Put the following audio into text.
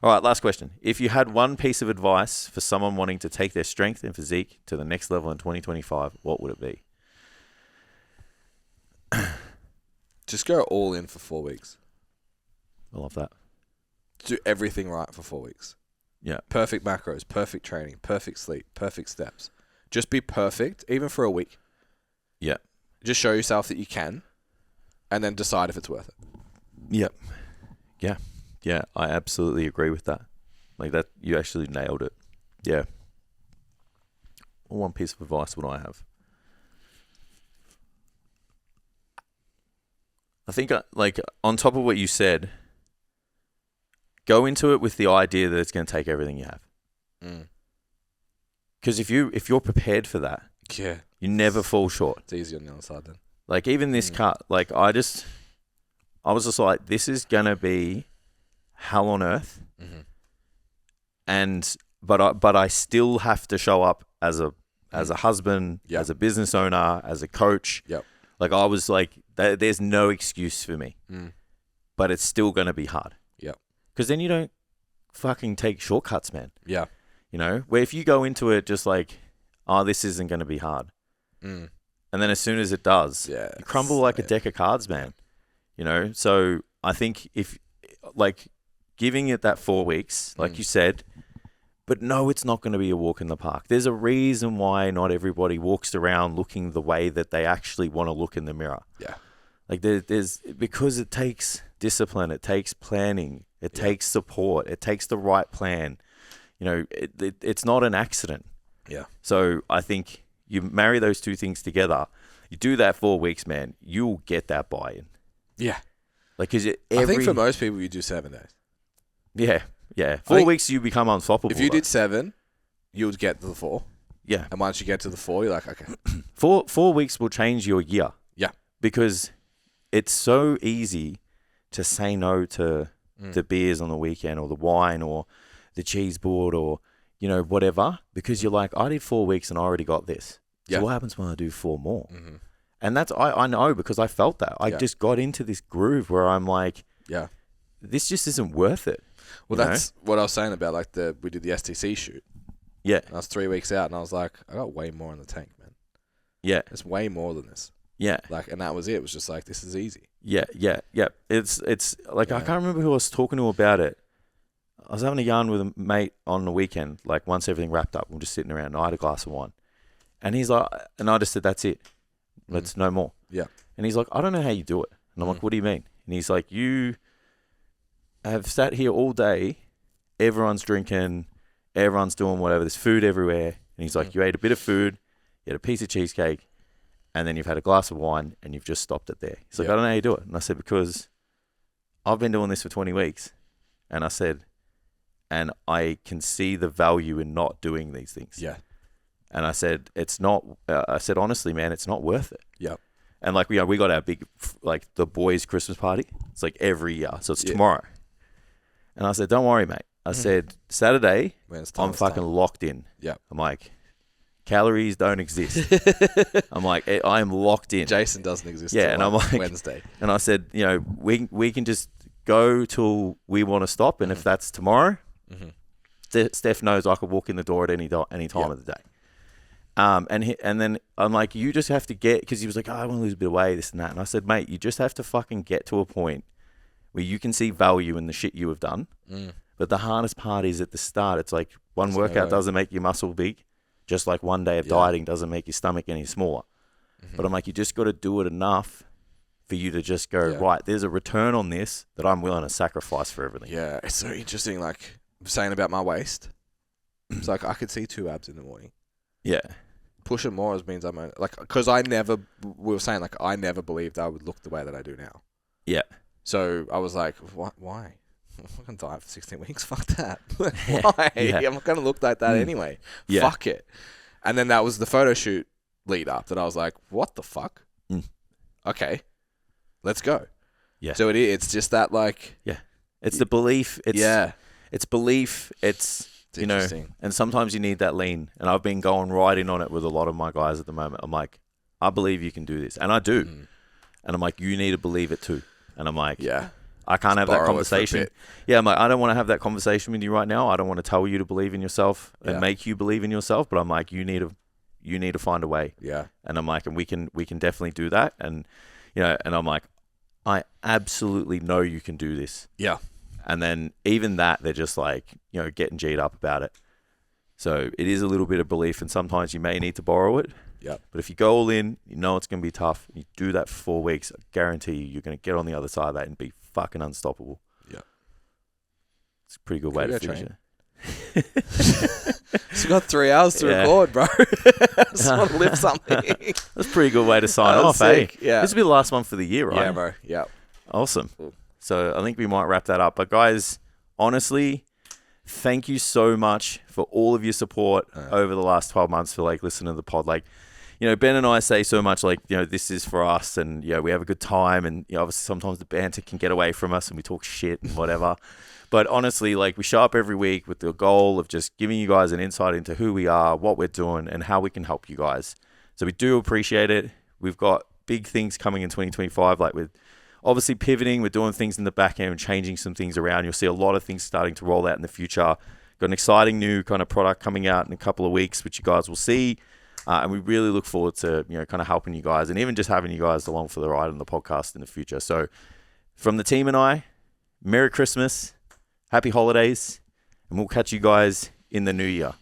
All right, last question. If you had one piece of advice for someone wanting to take their strength and physique to the next level in 2025, what would it be? Just go all in for 4 weeks. I love that. Do everything right for 4 weeks. Yeah. Perfect macros, perfect training, perfect sleep, perfect steps. Just be perfect, even for a week. Yeah. Just show yourself that you can, and then decide if it's worth it. Yep. Yeah. Yeah, I absolutely agree with that. Like that, you actually nailed it. Yeah. One piece of advice would I have? I think, like, on top of what you said, go into it with the idea that it's going to take everything you have. Because if you're prepared for that, yeah, you never fall short. It's easy on the other side then. Like, even this cut, like, I was just like, this is going to be hell on earth. But I still have to show up as a husband, as a business owner, as a coach. Yep. Like, I was like, there's no excuse for me. But it's still going to be hard. Yep. Because then you don't fucking take shortcuts, man. Yeah. You know, where if you go into it just like, oh, this isn't going to be hard. And then as soon as it does, you crumble like a deck of cards, man. You know, so I think if, like, giving it that 4 weeks, like you said, but no, it's not going to be a walk in the park. There's a reason why not everybody walks around looking the way that they actually want to look in the mirror. Yeah. Like there's because it takes discipline, it takes planning, it takes support, it takes the right plan. You know, it's not an accident. Yeah. So I think you marry those two things together. You do that 4 weeks, man. You'll get that buy-in. Yeah. Like, cause I think for most people, you do 7 days. Yeah. Yeah. 4 weeks, you become unstoppable. If you did 7, you would get to the 4. Yeah. And once you get to the 4, you're like, okay. 4 weeks will change your year. Yeah. Because it's so easy to say no to the beers on the weekend or the wine or the cheese board or, you know, whatever. Because you're like, I did 4 weeks and I already got this. So what happens when I do 4 more? And that's, I know because I felt that. I just got into this groove where I'm like, this just isn't worth it. Well, that's what I was saying about, like, we did the STC shoot. Yeah. And I was 3 weeks out and I was like, I got way more in the tank, man. Yeah. It's way more than this. Yeah. Like, and that was it. It was just like, this is easy. Yeah. It's like, I can't remember who I was talking to about it. I was having a yarn with a mate on the weekend, like once everything wrapped up, we're just sitting around and I had a glass of wine. And he's like, and I just said, that's it. Let's no more. Yeah. And he's like, I don't know how you do it. And I'm like, what do you mean? And he's like, you have sat here all day. Everyone's drinking. Everyone's doing whatever. There's food everywhere. And he's like, you ate a bit of food. You had a piece of cheesecake. And then you've had a glass of wine and you've just stopped it there. He's like, I don't know how you do it. And I said, because I've been doing this for 20 weeks. And I said, and I can see the value in not doing these things. Yeah. And I said, it's not, I said, honestly, man, it's not worth it. Yep. And like, we got our big, like the boys' Christmas party. It's like every year. So it's tomorrow. And I said, don't worry, mate. I said, Saturday, I'm fucking locked in. Yeah. I'm like, calories don't exist. I'm like, I am locked in. Jason doesn't exist. Yeah. And I'm like, Wednesday. And I said, you know, we can just go till we want to stop. And if that's tomorrow, Steph knows I could walk in the door at any time of the day. And then I'm like, you just have to get, because he was like, oh, I want to lose a bit of weight, this and that. And I said, mate, you just have to fucking get to a point where you can see value in the shit you have done. But the hardest part is at the start. It's like one workout doesn't make your muscle big, just like one day of dieting doesn't make your stomach any smaller. But I'm like, you just got to do it enough for you to just go, right, there's a return on this that I'm willing to sacrifice for everything. Yeah, it's so interesting, like, saying about my waist. It's like, I could see 2 abs in the morning. Yeah. Pushing more means I'm, like, because I never believed I would look the way that I do now. Yeah. So I was like, why? I'm not going to diet for 16 weeks. Fuck that. Why? Yeah. I'm not going to look like that anyway. Yeah. Fuck it. And then that was the photo shoot lead up that I was like, what the fuck? Okay. Let's go. Yeah. So it's just that, like... Yeah. It's the belief. It's belief. It's you know, and sometimes you need that lean. And I've been going right in on it with a lot of my guys at the moment. I'm like, I believe you can do this. And I do. And I'm like, you need to believe it too. And I'm like, I can't have that borrow it for a conversation. bit. Yeah, I'm like, I don't want to have that conversation with you right now. I don't want to tell you to believe in yourself and Yeah. make you believe in yourself. But I'm like, you need to find a way. Yeah. And I'm like, and we can definitely do that. And and I'm like, I absolutely know you can do this. Yeah. And then even that, they're just like, getting G'd up about it. So it is a little bit of belief, and sometimes you may need to borrow it. Yeah. But if you go all in, you know it's going to be tough. You do that for 4 weeks, I guarantee you're going to get on the other side of that and be fucking unstoppable. Yeah. It's a pretty good way to finish train. it. So you got 3 hours to record, bro. I just want to lift something. That's a pretty good way to sign That off, was sick. eh? Yeah. This will be the last one for the year, right? Yeah, bro. Yeah. Awesome. Cool. So I think we might wrap that up. But guys, honestly, thank you so much for all of your support over the last 12 months for listening to the pod. Ben and I say so much this is for us, and we have a good time, and obviously sometimes the banter can get away from us and we talk shit and whatever. But honestly, we show up every week with the goal of just giving you guys an insight into who we are, what we're doing, and how we can help you guys. So we do appreciate it. We've got big things coming in 2025, with obviously pivoting. We're doing things in the back end and changing some things around. You'll see a lot of things starting to roll out in the future. Got an exciting new kind of product coming out in a couple of weeks, which you guys will see. And we really look forward to, kind of helping you guys and even just having you guys along for the ride on the podcast in the future. So from the team and I, Merry Christmas, Happy Holidays, and we'll catch you guys in the new year.